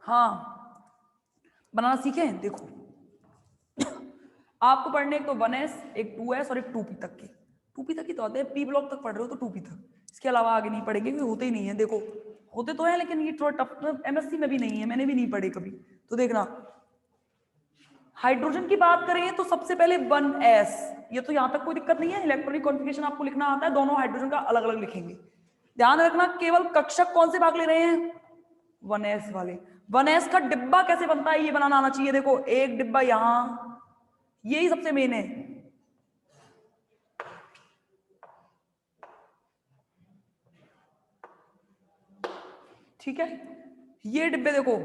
हाँ बनाना सीखे। देखो आपको पढ़ने एक तो 1s, एक 2s और एक 2p तक के। 2p तक ही तो आते हैं, p ब्लॉक तक पढ़ रहे हो तो 2p तक, इसके अलावा आगे नहीं पढ़ेंगे क्योंकि होते ही नहीं है। देखो होते तो है लेकिन ये थोड़ा टफ, एमएससी में भी नहीं है, मैंने भी नहीं पढ़े कभी। तो देखना हाइड्रोजन की बात करें तो सबसे पहले 1s, ये तो यहां तक कोई दिक्कत नहीं है, इलेक्ट्रॉनिक कॉन्फ़िगरेशन आपको लिखना आता है, दोनों हाइड्रोजन का अलग अलग लिखेंगे। ध्यान रखना केवल कक्षक कौन से भाग ले रहे हैं, 1s वाले। 1s का डिब्बा कैसे बनता है ये बनाना आना चाहिए। देखो एक डिब्बा यहां, यही सबसे मेन है। ठीक है, ये डिब्बे देखो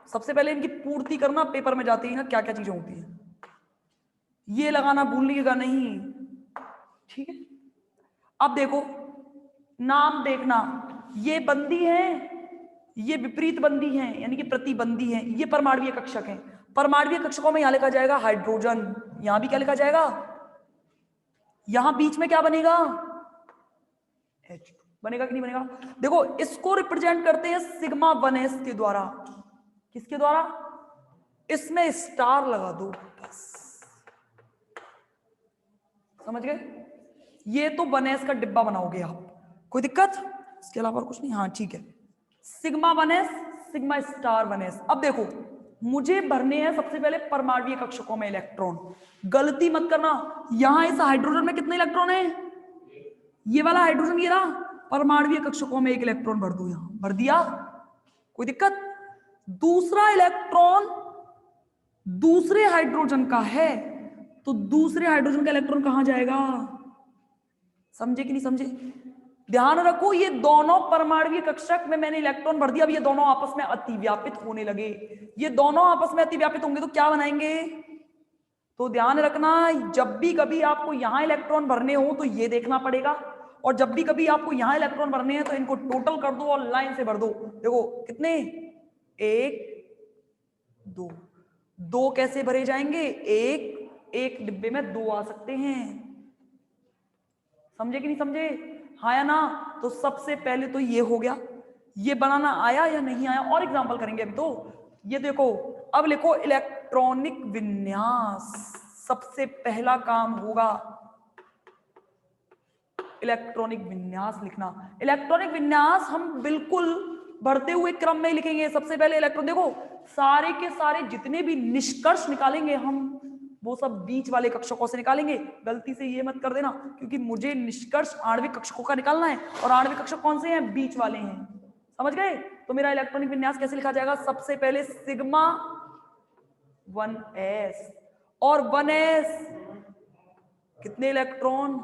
सबसे पहले इनकी पूर्ति करना, पेपर में जाती है ना क्या क्या चीजें होती है, ये लगाना भूलिएगा नहीं। ठीक है, अब देखो नाम देखना, ये बंदी है, ये विपरीत बंदी है यानी कि प्रतिबंधी है, ये परमाणुीय कक्षक है। परमाणुीय कक्षकों में यहां लिखा जाएगा हाइड्रोजन, यहां भी क्या लिखा जाएगा, यहां बीच में क्या बनेगा, H2 बनेगा कि नहीं बनेगा। देखो इसको रिप्रेजेंट करते हैं सिग्मा 1s के द्वारा, किसके द्वारा, इसमें स्टार लगा दो बस, समझ गए। ये तो 1s का डिब्बा बनाओगे आप, कोई दिक्कत, इसके अलावा कुछ नहीं। हाँ ठीक है, sigma 1s, sigma star 1s। अब देखो मुझे भरने हैं सबसे पहले परमाणुीय कक्षकों में इलेक्ट्रॉन, गलती मत करना, यहां इस हाइड्रोजन में कितने इलेक्ट्रॉन है, ये वाला हाइड्रोजन ये रहा, परमाणुीय कक्षकों में एक इलेक्ट्रॉन भर दो, यहां भर दिया, कोई दिक्कत। दूसरा इलेक्ट्रॉन दूसरे हाइड्रोजन का है तो दूसरे हाइड्रोजन का इलेक्ट्रॉन कहां जाएगा, समझे कि नहीं समझे। ध्यान रखो ये दोनों परमाणुीय कक्षक में मैंने इलेक्ट्रॉन भर दिया, अब ये दोनों आपस में अतिव्यापित होने लगे, ये दोनों आपस में अतिव्यापित होंगे तो क्या बनाएंगे। तो ध्यान रखना जब भी कभी आपको यहां इलेक्ट्रॉन भरने हो तो ये देखना पड़ेगा, और जब भी कभी आपको यहां इलेक्ट्रॉन भरने हैं तो इनको टोटल कर दो और लाइन से भर दो। देखो कितने, एक दो, दो कैसे भरे जाएंगे, एक एक डिब्बे में दो आ सकते हैं, समझे कि नहीं समझे, हाँ या ना। तो सबसे पहले तो ये हो गया, ये बनाना आया या नहीं आया, और एग्जांपल करेंगे अभी तो। ये देखो अब लिखो इलेक्ट्रॉनिक विन्यास, सबसे पहला काम होगा इलेक्ट्रॉनिक विन्यास लिखना। इलेक्ट्रॉनिक विन्यास हम बिल्कुल बढ़ते हुए क्रम में लिखेंगे। सबसे पहले इलेक्ट्रॉन, देखो सारे के सारे जितने भी निष्कर्ष निकालेंगे हम वो सब बीच वाले कक्षकों से निकालेंगे, गलती से ये मत कर देना क्योंकि मुझे निष्कर्ष आणविक कक्षकों का निकालना है, और आणविक कक्षक कौन से हैं, बीच वाले हैं, समझ गए। तो मेरा इलेक्ट्रॉनिक विन्यास कैसे लिखा जाएगा, सबसे पहले सिग्मा 1s, और 1s कितने इलेक्ट्रॉन,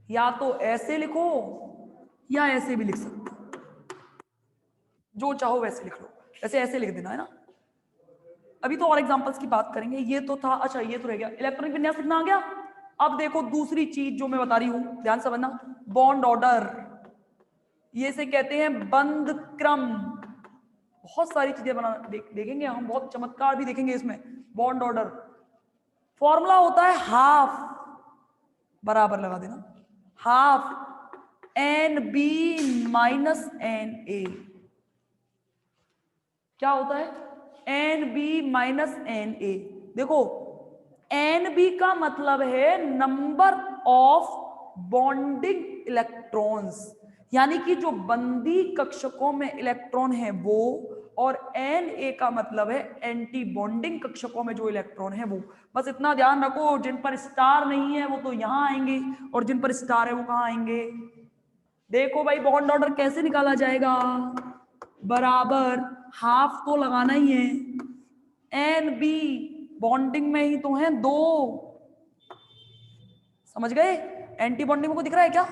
या तो ऐसे लिखो या ऐसे भी लिख सकते हो, जो चाहो वैसे लिख लो, वैसे ऐसे लिख देना है ना। अभी तो और एग्जांपल्स की बात करेंगे, ये तो था, अच्छा ये तो रह गया, इलेक्ट्रॉनिक विन्यास लिखना आ गया। अब देखो दूसरी चीज जो मैं बता रही हूं, ध्यान से समझना, बॉन्ड ऑर्डर, ये से कहते हैं बंद क्रम। बहुत सारी चीजें बना देखेंगे हम, बहुत चमत्कार भी देखेंगे इसमें। बॉन्ड ऑर्डर फॉर्मूला होता है हाफ, बराबर लगा देना, half N B minus N A, क्या होता है N B minus N A. देखो एन बी का मतलब है नंबर ऑफ बॉन्डिंग इलेक्ट्रॉन्स, यानी कि जो बंदी कक्षकों में इलेक्ट्रॉन है वो, और एन ए का मतलब है एंटी बॉन्डिंग कक्षकों में जो इलेक्ट्रॉन है वो। बस इतना ध्यान रखो, जिन पर स्टार नहीं है वो तो यहां आएंगे, और जिन पर स्टार है वो कहां आएंगे। देखो भाई बॉन्ड ऑर्डर कैसे निकाला जाएगा, बराबर हाफ तो लगाना ही है, एन बी बॉन्डिंग में ही तो है दो, समझ गए। एंटी बॉन्डिंग में को दिख रहा है क्या,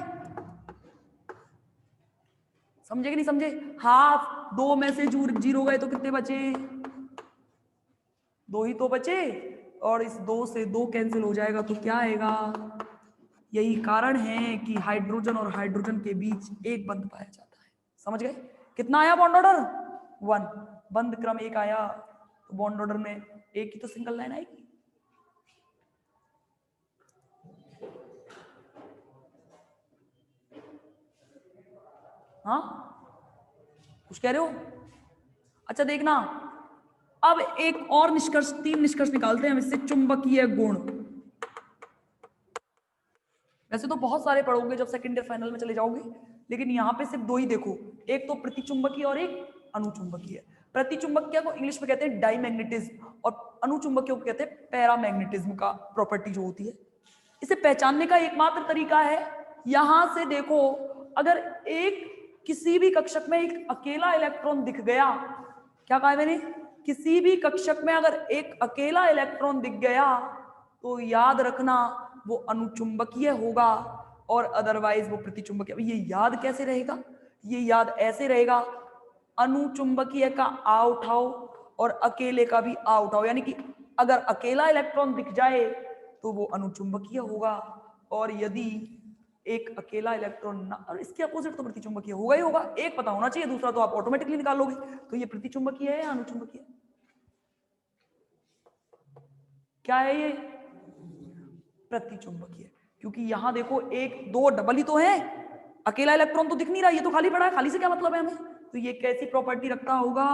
समझे कि नहीं समझे। हाफ, दो में से जीरो गए तो कितने बचे, दो ही तो बचे, और इस दो से दो कैंसिल हो जाएगा तो क्या आएगा। यही कारण है कि हाइड्रोजन और हाइड्रोजन के बीच एक बंध पाया जाता है, समझ गए। कितना आया बॉन्ड ऑर्डर, 1, बंद क्रम एक आया, तो बॉन्ड ऑर्डर में एक ही तो सिंगल लाइन आएगी। हाँ कुछ कह रहे हो, अच्छा देखना, अब एक और निष्कर्ष, 3 निष्कर्ष निकालते हैं हम इससे। चुंबकीय गुण, वैसे तो बहुत सारे पढ़ोगे जब सेकंड ईयर फाइनल में चले जाओगे, लेकिन यहाँ पे सिर्फ 2 ही देखो, एक तो प्रतिचुंबकीय और एक अनुचुंबकीय। प्रतिचुंबकीय को इंग्लिश में कहते हैं डाईमैग्नेटिज्म और अनुचुंबकीय को कहते हैं पैरामैग्नेटिज्म का प्रॉपर्टी जो होती है। इसे पहचानने का एकमात्र तरीका है, यहां से देखो, अगर एक किसी भी कक्षक में एक अकेला इलेक्ट्रॉन दिख गया, क्या कहा है मैंने, किसी भी कक्षक में अगर एक अकेला इलेक्ट्रॉन दिख गया तो याद रखना वो अनुचुंबकीय होगा और अदरवाइज वो प्रतिचुंबकीय। ये याद कैसे रहेगा, ये याद ऐसे रहेगा, अनुचुंबकीय का आ उठाओ और अकेले का भी आ उठाओ, यानी कि अगर अकेला इलेक्ट्रॉन दिख जाए तो वो अनुचुंबकीय होगा, और यदि एक अकेला इलेक्ट्रॉन ना, और इसके अपोजिट तो प्रतिचुंबकीय होगा ही होगा। एक पता होना चाहिए, दूसरा तो आप ऑटोमेटिकली निकाल लोगे। तो ये प्रतिचुंबकीय है या अनुचुंबकीय, क्या है ये, प्रतिचुंबकीय। क्योंकि यहां देखो एक दो डबल ही तो है, अकेला इलेक्ट्रॉन तो दिख नहीं रहा, ये तो खाली पड़ा है, खाली से क्या मतलब है हमें। तो ये कैसी प्रॉपर्टी रखता होगा,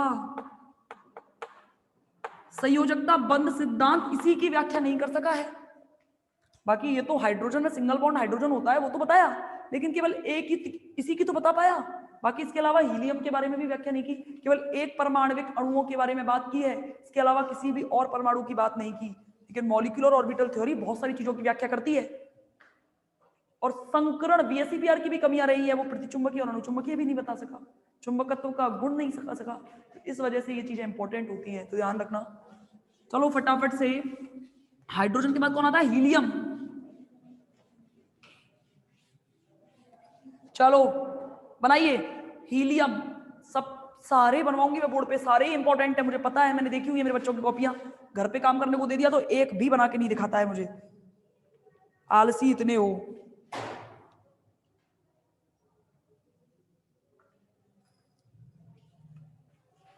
संयोजकता बंध सिद्धांत इसी की व्याख्या नहीं कर सका है। बाकी ये तो हाइड्रोजन में सिंगल बॉन्ड हाइड्रोजन होता है वो तो बताया, लेकिन केवल एक ही इसी की तो बता पाया। बाकी इसके अलावा हीलियम के बारे में भी व्याख्या नहीं की, केवल एक परमाणविक अणुओं के बारे में बात की है, इसके अलावा किसी भी और परमाणु की बात नहीं की। लेकिन मॉलिक्यूलर ऑर्बिटल थ्योरी बहुत सारी चीजों की व्याख्या करती है। और संकरण VSEPR की भी कमियां रही है, वो प्रतिचुंबकीय और अनुचुंबकीय भी नहीं बता सका, चुंबकत्व का गुण नहीं सका सका। इस वजह से ये चीजें इंपॉर्टेंट होती हैं, तो ध्यान रखना। चलो फटाफट से, हाइड्रोजन के बाद कौन आता है, हीलियम। चलो बनाइए हीलियम, सब सारे बनवाऊंगी मैं बोर्ड पे, सारे ही इंपॉर्टेंट है, मुझे पता है, मैंने देखी हुई है मेरे बच्चों की कॉपियां, घर पे काम करने को दे दिया तो एक भी बना के नहीं दिखाता है मुझे, आलसी इतने हो।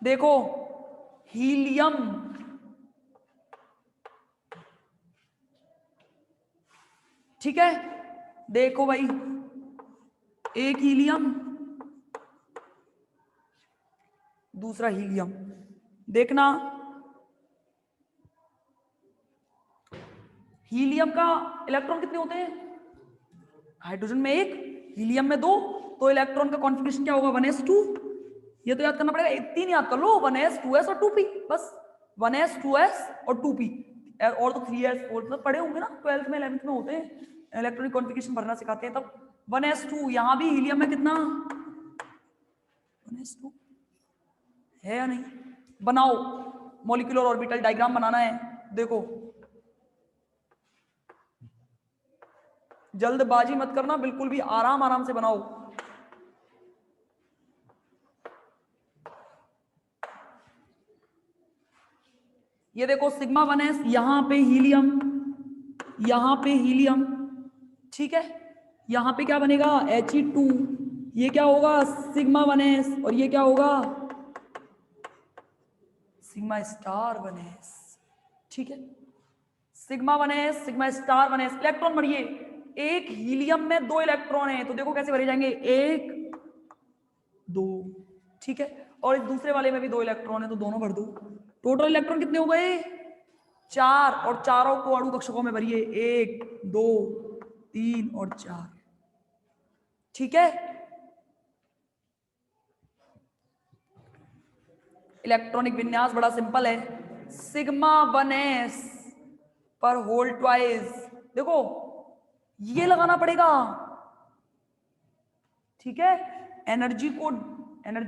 देखो हीलियम, ठीक है, देखो भाई, एक हीलियम दूसरा हीलियम, देखना हीलियम का इलेक्ट्रॉन कितने होते हैं, हाइड्रोजन में एक, हीलियम में दो, तो इलेक्ट्रॉन का कॉन्फिगरेशन क्या होगा, 1s2। ये तो याद करना पड़ेगा, 3 याद कर लो, 1s 2s और 2p, बस 1s 2s और 2p, और तो 3s 4 तो पढ़े होंगे ना 12th में 11th में होते हैं, इलेक्ट्रॉनिक कॉन्फिगरेशन भरना सिखाते हैं तब। 1s2, यहां भी हीलियम में कितना, 1s2 है या नहीं, बनाओ, मॉलिक्यूलर ऑर्बिटल डायग्राम बनाना है। देखो जल्दबाजी मत करना, बिल्कुल भी आराम आराम से बनाओ। ये देखो सिग्मा 1s, यहां पे हीलियम, यहां पे हीलियम, ठीक है, यहां पे क्या बनेगा He2, ये क्या होगा सिग्मा 1s, और ये क्या होगा सिग्मा स्टार 1s, ठीक है, sigma 1s sigma star 1s। Electron भरिए, एक हीलियम में 2 इलेक्ट्रॉन है, तो देखो कैसे भरे जाएंगे, 1 2, ठीक है, और इस दूसरे वाले में भी 2 इलेक्ट्रॉन है, तो दोनों भर दो। टोटल इलेक्ट्रॉन कितने हो गए 4, और चारों को अणु कक्षकों में भरिए, 1 2 3 और 4, ठीक है। इलेक्ट्रॉनिक विन्यास बड़ा सिंपल है, सिग्मा 1s पर होल ट्वाइस, देखो ये लगाना पड़ेगा, ठीक है। एनर्जी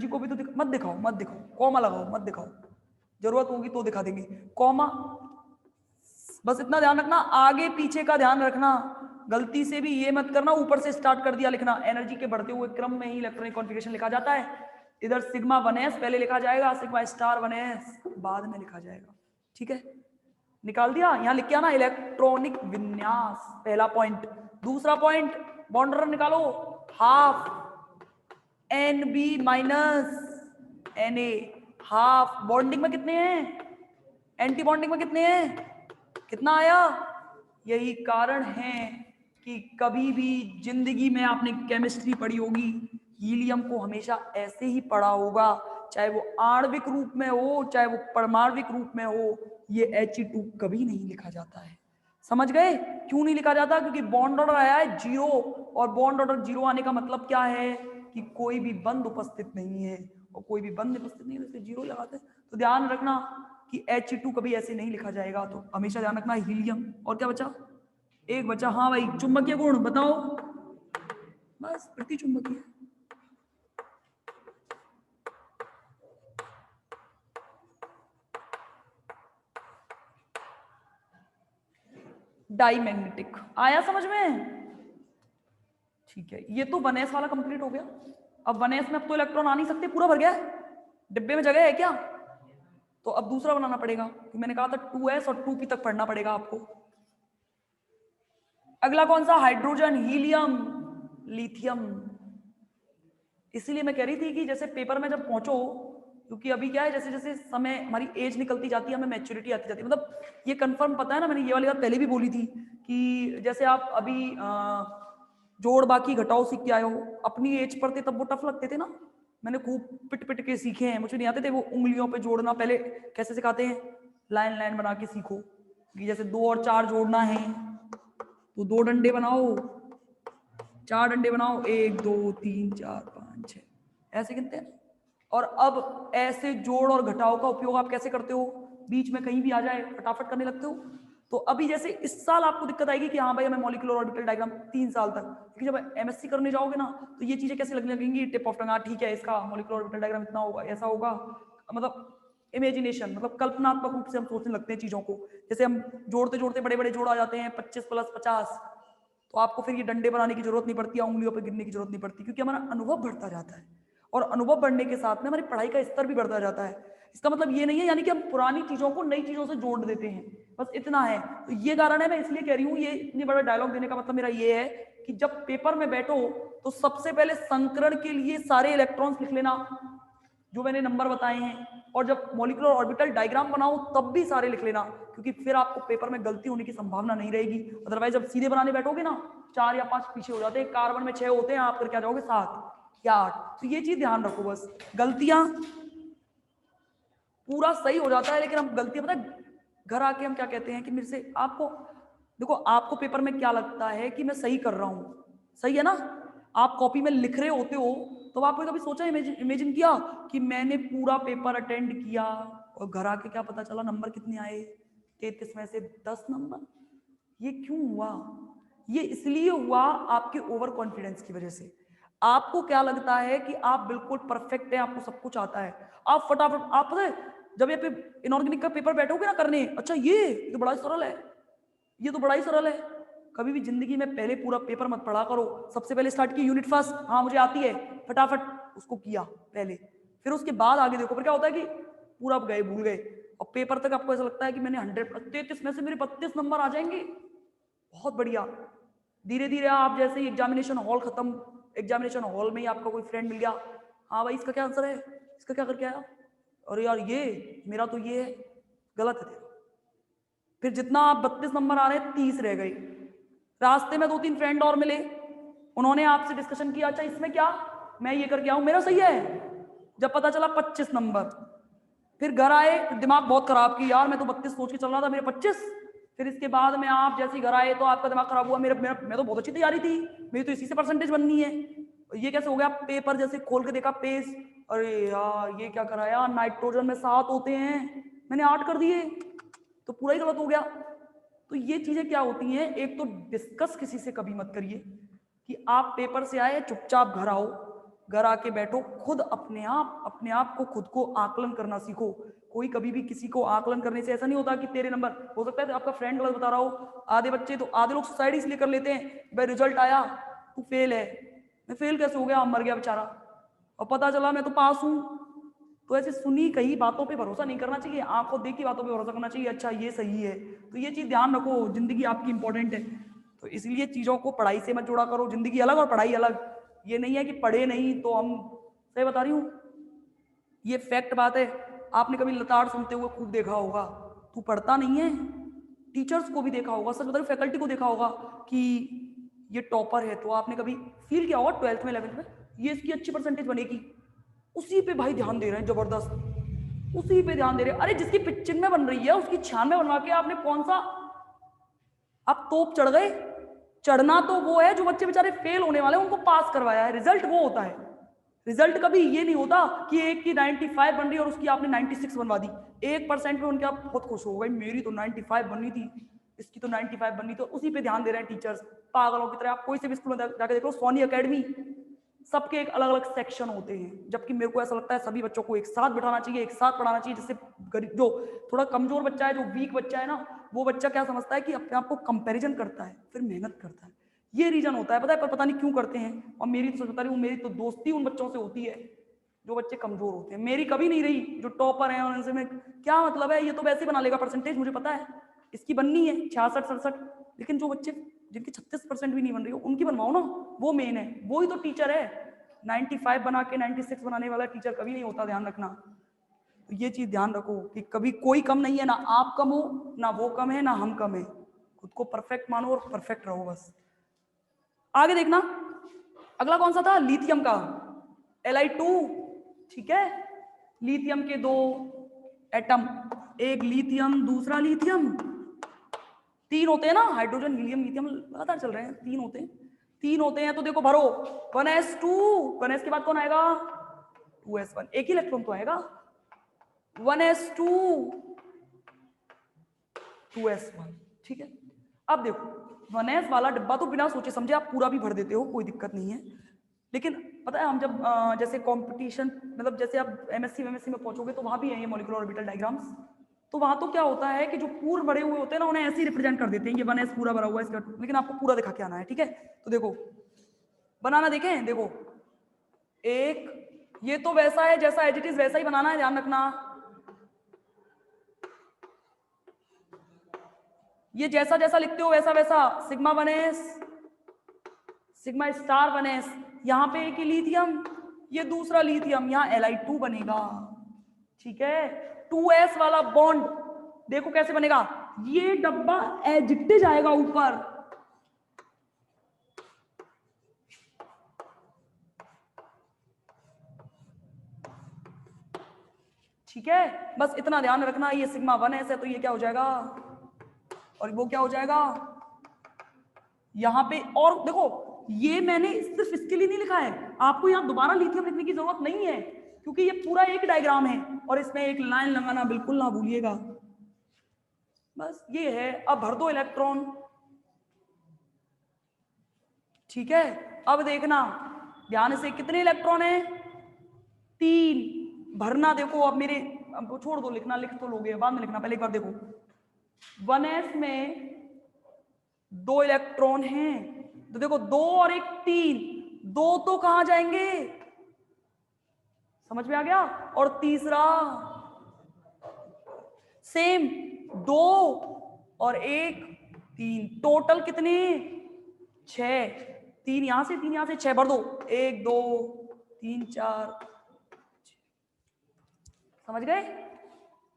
को भी तो मत दिखाओ, मत दिखाओ, कॉमा लगाओ, मत दिखाओ, जरूरत होगी तो दिखा देंगे, कॉमा, बस इतना ध्यान रखना, आगे पीछे का ध्यान रखना, गलती से भी ये मत करना ऊपर से स्टार्ट कर दिया लिखना, एनर्जी के बढ़ते हुए क्रम में ही इलेक्ट्रॉनिक कॉन्फ़िगरेशन लिखा जाता है। इधर सिग्मा 1s पहले लिखा जाएगा, सिग्मा स्टार 1s बाद में लिखा जाएगा, ठीक है। निकाल दिया, यहां लिख के आना इलेक्ट्रॉनिक विन्यास, पहला पॉइंट। दूसरा पॉइंट बॉन्डर निकालो, half NB minus Na, half bonding में कितने हैं, एंटी बॉन्डिंग में कितने हैं, कितना आया। यही कारण है कि कभी भी जिंदगी में आपने केमिस्ट्री पढ़ी होगी, हीलियम को हमेशा ऐसे ही पढ़ा होगा, चाहे वो आणविक रूप में हो, चाहे वो परमाणविक रूप में हो, ये He2 कभी नहीं लिखा जाता है। समझ गए क्यों नहीं लिखा जाता? क्योंकि बॉन्ड ऑर्डर आया है 0, और बॉन्ड ऑर्डर 0 आने का मतलब क्या है कि कोई भी बंध उपस्थित नहीं है, और कोई भी बंध उपस्थित नहीं है, इसलिए 0 लगाते हैं। तो ध्यान रखना कि He2 कभी ऐसे नहीं लिखा जाएगा। तो हमेशा ध्यान रखना हीलियम। और क्या बचा? एक बचा। हाँ भाई, चुंबकीय गुण बताओ। बस प्रति चुंबकीय। डाईमैग्नेटिक आया समझ में? ठीक है, ये तो 1s वाला कंप्लीट हो गया। अब 1s में अब तो इलेक्ट्रॉन आ नहीं सकते, पूरा भर गया है। डिब्बे में जगह है क्या? तो अब दूसरा बनाना पड़ेगा। मैंने कहा था 2s और 2p तक पढ़ना पड़ेगा आपको। अगला कौन सा? Hydrogen, helium, lithium. इसीलिए मैं कह रही थी कि जैसे पेपर में जब पहुंचो, क्योंकि अभी क्या है, जैसे जैसे समय हमारी एज निकलती जाती है, हमें मैच्योरिटी आती जाती है। मतलब ये कंफर्म पता है ना, मैंने ये वाली बात पहले भी बोली थी कि जैसे आप अभी जोड़ बाकी घटाओ सीख के आए हो, अपनी एज पर थे तब वो टफ लगते थे ना। मैंने खूब पिट पिट के सीखे हैं, मुझे नहीं आते थे वो उंगलियों पे जोड़ना। पहले कैसे सिखाते हैं? लाइन लाइन बना के सीखो कि जैसे 2 और 4 जोड़ना है तो 2 डंडे बनाओ, 4 डंडे बनाओ, 1 2 3 4 5 6, ऐसे गिनते हैं। और अब ऐसे जोड़ और घटाव का उपयोग आप कैसे करते हो? बीच में कहीं भी आ जाए फटाफट करने लगते हो। तो अभी जैसे इस साल आपको दिक्कत आएगी कि हाँ भाई हमें मॉलिक्यूलर ऑर्बिटल डायग्राम 3 साल तक, लेकिन जब एमएससी करने जाओगे ना तो ये चीजें कैसे लगने लगेंगी? टिप ऑफ टंग, ठीक है इसका मॉलिक्यूलर ऑर्बिटल डायग्राम इतना होगा, ऐसा होगा। मतलब इमेजिनेशन, मतलब कल्पनात्मक रूप से हम सोचने लगते हैं चीजों को। जैसे हम जोड़ते जोड़ते बड़े बड़े जोड़ आ जाते हैं, 25 + 50, तो आपको फिर ये डंडे बनाने की जरूरत नहीं पड़ती, उंगलियों पर गिनने की जरूरत नहीं पड़ती, क्योंकि हमारा अनुभव बढ़ता जाता है। और अनुभव बढ़ने के साथ में हमारी पढ़ाई का स्तर भी बढ़ता जाता है। इसका मतलब ये नहीं है यानी कि हम पुरानी चीजों को नई चीजों से जोड़ देते हैं, बस इतना है। तो ये कारण है, मैं इसलिए कह रही हूँ, ये इतनी बड़ा डायलॉग देने का मतलब मेरा ये है कि जब पेपर में बैठो तो सबसे पहले संकरण के लिए सारे इलेक्ट्रॉन्स लिख लेना जो मैंने नंबर बताए हैं, और जब मॉलिक्यूलर ऑर्बिटल डायग्राम बनाओ तब भी सारे लिख लेना, क्योंकि फिर आपको पेपर में गलती होने की संभावना नहीं रहेगी। अदरवाइज जब सीधे बनाने बैठोगे ना, 4 या 5 पीछे हो जाते हैं। कार्बन में 6 होते हैं, आप फिर क्या जाओगे 7 या 8। तो ये चीज ध्यान रखो, बस गलतियां पूरा सही हो जाता है, लेकिन हम गलतियां पता है घर आके हम क्या कहते हैं कि मेरे से आपको देखो, आपको पेपर में क्या लगता है कि मैं सही कर रहा हूं, सही है ना? आप कॉपी में लिख रहे होते हो, तो आपने कभी सोचा, इमेजिन किया कि मैंने पूरा पेपर अटेंड किया और घर आके क्या पता चला नंबर कितने आए? 33 में से 10 नंबर। ये क्यों हुआ? ये इसलिए हुआ आपके ओवर कॉन्फिडेंस की वजह से। आपको क्या लगता है कि आप बिल्कुल परफेक्ट हैं, आपको सब कुछ आता है, आप फटाफट, आप पता है जब ये इनऑर्गेनिक का पेपर बैठोगे ना करने, अच्छा ये तो बड़ा सरल है, ये तो बड़ा ही सरल है। कभी भी जिंदगी में पहले पूरा पेपर मत पढ़ा करो। सबसे पहले स्टार्ट की यूनिट फर्स्ट, हाँ मुझे आती है, फटाफट उसको किया पहले, फिर उसके बाद आगे देखो। फिर क्या होता है कि पूरा गए भूल गए, और पेपर तक आपको ऐसा लगता है कि मैंने 133 में से मेरे 32 नंबर आ जाएंगे, बहुत बढ़िया। धीरे धीरे आप जैसे ही एग्जामिनेशन हॉल खत्म, एग्जामिनेशन हॉल में ही आपका कोई फ्रेंड मिल गया, हाँ भाई इसका क्या आंसर है, इसका क्या करके आया, अरे यार ये मेरा तो ये है, गलत है तेरा। फिर जितना आप 32 नंबर आ रहे हैं 30 रह गए। रास्ते में 2-3 फ्रेंड और मिले, उन्होंने आपसे डिस्कशन किया, अच्छा इसमें क्या, मैं ये करके आऊं, मेरा सही है। जब पता चला 25 नंबर, फिर घर आए, दिमाग बहुत खराब की, यार मैं तो 32 सोच के चल रहा था, मेरे 25। फिर इसके बाद में आप जैसे ही घर आए तो आपका दिमाग खराब हुआ, मैं तो बहुत अच्छी तैयारी थी, मेरी तो इसी से परसेंटेज बननी है। ये कैसे हो गया? पेपर जैसे खोल के देखा पेज, अरे यार ये क्या करा यार, नाइट्रोजन में 7 होते हैं, मैंने 8 कर दिए, तो पूरा ही गलत हो गया। तो ये चीजें क्या होती हैं, एक तो डिस्कस किसी से कभी मत करिए कि आप पेपर से आए चुपचाप घर आओ, घर आके बैठो, खुद अपने आप को खुद को आकलन करना सीखो। कोई कभी भी किसी को आकलन करने से ऐसा नहीं होता कि तेरे नंबर, हो सकता है तो आपका फ्रेंड गलत बता रहा हो, आधे बच्चे तो आधे लोग सुसाइड इसलिए कर लेते हैं, भाई रिजल्ट आया तू फेल है, मैं फेल कैसे हो गया, मर गया बेचारा, और पता चला मैं तो पास हूं। तो ऐसे सुनी कहीं बातों पे भरोसा नहीं करना चाहिए, आंखों देखी बातों पे भरोसा करना चाहिए, अच्छा ये सही है। तो ये चीज ध्यान रखो, जिंदगी आपकी इंपॉर्टेंट है, तो इसलिए चीजों को पढ़ाई से मत जोड़ा करो। जिंदगी अलग और पढ़ाई अलग। ये नहीं है कि पढ़े नहीं तो हम, सही बता रही हूँ, ये फैक्ट बात है। आपने कभी लताड़ सुनते हुए खूब देखा होगा, तू पढ़ता नहीं है, टीचर्स को भी देखा होगा, सच बता रही, फैकल्टी को देखा होगा कि ये टॉपर है, तो आपने कभी फील किया होगा 12th में 11th में, ये इसकी अच्छी परसेंटेज बनेगी, उसी पे भाई ध्यान दे रहे हैं जबरदस्त, उसी पे ध्यान दे रहे हैं। अरे जिसकी पिचिंग में बन रही है उसकी 96 बनवा के आपने कौन सा, आप तोप चढ़ गए। चढ़ना तो वो है जो बच्चे बेचारे फेल होने वाले उनको पास करवाया है, रिजल्ट वो होता है। रिजल्ट कभी ये नहीं होता कि एक की 95 बन रही और उसकी आपने 96 बनवा दी। 1% में उनके आप बहुत खुश हो गए, मेरी तो 95 बननी थी, इसकी तो 95 बननी थी। उसी पे ध्यान दे रहे हैं टीचर्स पागलों की तरह। आप कोई से भी स्कूल में जाके देखो, सोनी एकेडमी, सबके एक अलग अलग सेक्शन होते हैं। जबकि मेरे को ऐसा लगता है सभी बच्चों को एक साथ बिठाना चाहिए, एक साथ पढ़ाना चाहिए, जिससे जो थोड़ा कमजोर बच्चा है, जो वीक बच्चा है ना, वो बच्चा क्या समझता है कि अपने आप को कंपैरिजन करता है, फिर मेहनत करता है। ये रीजन होता है, पता है, पर पता नहीं क्यों करते हैं। और मेरी तो सच बता रही हूँ, मेरी तो दोस्ती उन बच्चों से होती है जो बच्चे कमजोर होते हैं। मेरी कभी नहीं रही जो टॉपर हैं, और उनसे मैं क्या मतलब है, ये तो वैसे बना लेगा परसेंटेज, मुझे पता है इसकी बननी है 66-67, लेकिन जो बच्चे जिनकी 36% भी नहीं बन रही हो उनकी बनवाओ ना, वो मेन है, वो ही तो टीचर है। 95 बना के 96 बनाने वाला टीचर कभी नहीं होता, ध्यान रखना। तो ये चीज ध्यान रखो कि कभी कोई कम नहीं है, ना आप कम हो, ना वो कम है, ना हम कम है। खुद को परफेक्ट मानो और परफेक्ट रहो बस। आगे देखना, अगला कौन सा था, लिथियम का, Li2, ठीक है। लिथियम के दो एटम, एक लिथियम दूसरा लिथियम, तीन होते हैं ना, हाइड्रोजन हीलियम लिथियम लगातार चल रहे हैं, तीन होते हैं, तीन होते हैं। तो देखो भरो 1s2, 1s के बाद कौन आएगा, 2s1, एक ही इलेक्ट्रॉन तो आएगा, 1s2 2s1, ठीक है। अब देखो 1s वाला डिब्बा तो बिना सोचे समझे आप पूरा भी भर देते हो, कोई दिक्कत नहीं है। लेकिन पता है हम जब जैसे कंपटीशन, मतलब जैसे आप एमएससी में पहुंचोगे तो वहां भी है ये मॉलिक्यूलर ऑर्बिटल डायग्राम्स। तो वहां तो क्या होता है कि जो पूर्ण भरे हुए होते हैं ना, उन्हें ऐसे ही रिप्रेजेंट कर देते हैं, ये 1s पूरा भरा हुआ है इसका, लेकिन आपको पूरा दिखा के आना है, ठीक है। तो देखो बनाना देखें, देखो एक, ये तो वैसा है जैसा एज इट इज वैसा ही बनाना है, ध्यान रखना। ये जैसा जैसा लिखते हो वैसा वैसा, sigma 1s, sigma star 1s, यहां पे एक ही लिथियम, ये दूसरा लिथियम, यहां Li2 बनेगा, ठीक है। 2s वाला बॉन्ड देखो कैसे बनेगा, ये डब्बा एज इट इज आएगा ऊपर, ठीक है। बस इतना ध्यान रखना, ये सिग्मा 1s है तो ये क्या हो जाएगा, और वो क्या हो जाएगा यहां पे। और देखो ये मैंने सिर्फ इसके लिए नहीं लिखा है, आपको यहां दोबारा लिथियम लिखने की जरूरत नहीं है, क्योंकि ये पूरा एक डायग्राम है और इसमें एक लाइन लगाना बिल्कुल ना भूलिएगा, बस ये है। अब भर दो इलेक्ट्रॉन, ठीक है। अब देखना ध्यान से, कितने इलेक्ट्रॉन है, 3 भरना। देखो अब मेरे, अब छोड़ दो लिखना, लिख तो लोगे बाद में लिखना, पहले एक बार देखो 1s में 2 इलेक्ट्रॉन हैं, तो देखो 2 और 1 3, 2 तो कहां जाएंगे, समझ में आ गया। और तीसरा सेम, 2 और 1 3, टोटल कितने 6, 3 यहां से 3 यहां से, 6 भर दो, 1 2 3 4, समझ गए।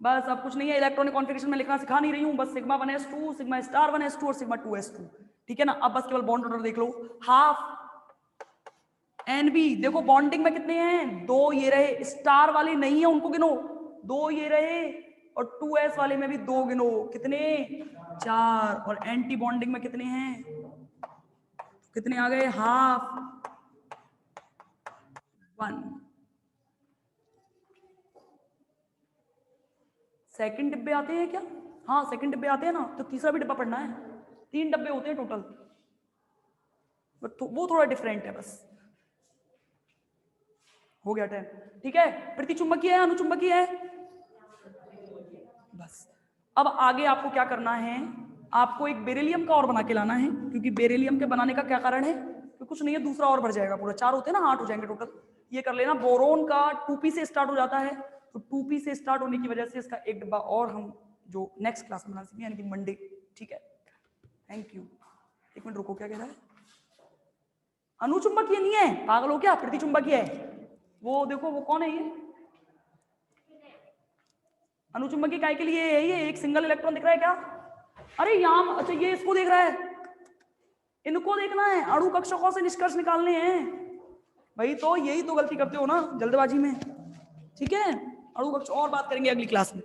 बस अब कुछ नहीं है, इलेक्ट्रॉनिक कॉन्फ़िगरेशन में लिखना सिखा नहीं रही हूं, बस sigma 1s2, sigma star 1s2 और सिग्मा 2s2, ठीक है ना। अब बस केवल बॉन्ड ऑर्डर देख लो, हाफ एनबी, देखो बॉन्डिंग में कितने हैं, 2 ये रहे, स्टार वाले नहीं है उनको गिनो, 2 ये रहे, और 2s वाले में भी 2 गिनो, कितने 4, और एंटी बॉन्डिंग में कितने हैं, कितने आ गए, हाफ 1। सेकंड डिब्बे आते हैं क्या, हाँ सेकंड डिब्बे आते हैं ना, तो तीसरा भी डिब्बा पढ़ना है, 3 डब्बे होते हैं टोटल, बट वो थोड़ा डिफरेंट है बस। हो गया टाइम, ठीक है। प्रतिचुंबकीय है, अनुचुंबकीय है, बस। अब आगे आपको क्या करना है, आपको एक बेरिलियम का और बना के लाना है, क्योंकि बेरिलियम के बनाने का क्या कारण है, तो कुछ नहीं है, दूसरा और भर जाएगा, पूरा 4 होते हैं ना, 8 हो जाएंगे टोटल। ये कर लेना, बोरोन का 2p से स्टार्ट हो जाता है, तो 2p से स्टार्ट होने की वजह से इसका एक डिब्बा और हम जो नेक्स्ट क्लास में बना सकेंगे, यानी कि मंडे, ठीक है। Thank you. एक मिनट रुको, क्या कह रहा है, अनुचुंबकीय नहीं है, पागल हो क्या, प्रतिचुंबकीय है। वो देखो वो कौन है ये, अनुचुंबकीय काय के लिए है, ये एक सिंगल इलेक्ट्रॉन दिख रहा है क्या, अरे यहाँ, अच्छा ये इसको देख रहा है, इनको देखना है, अणु कक्षकों से निष्कर्ष निकालने हैं, भाई तो यही तो गलती करते हो ना जल्दबाजी में, ठीक है। और कुछ और बात करेंगे अगली क्लास में।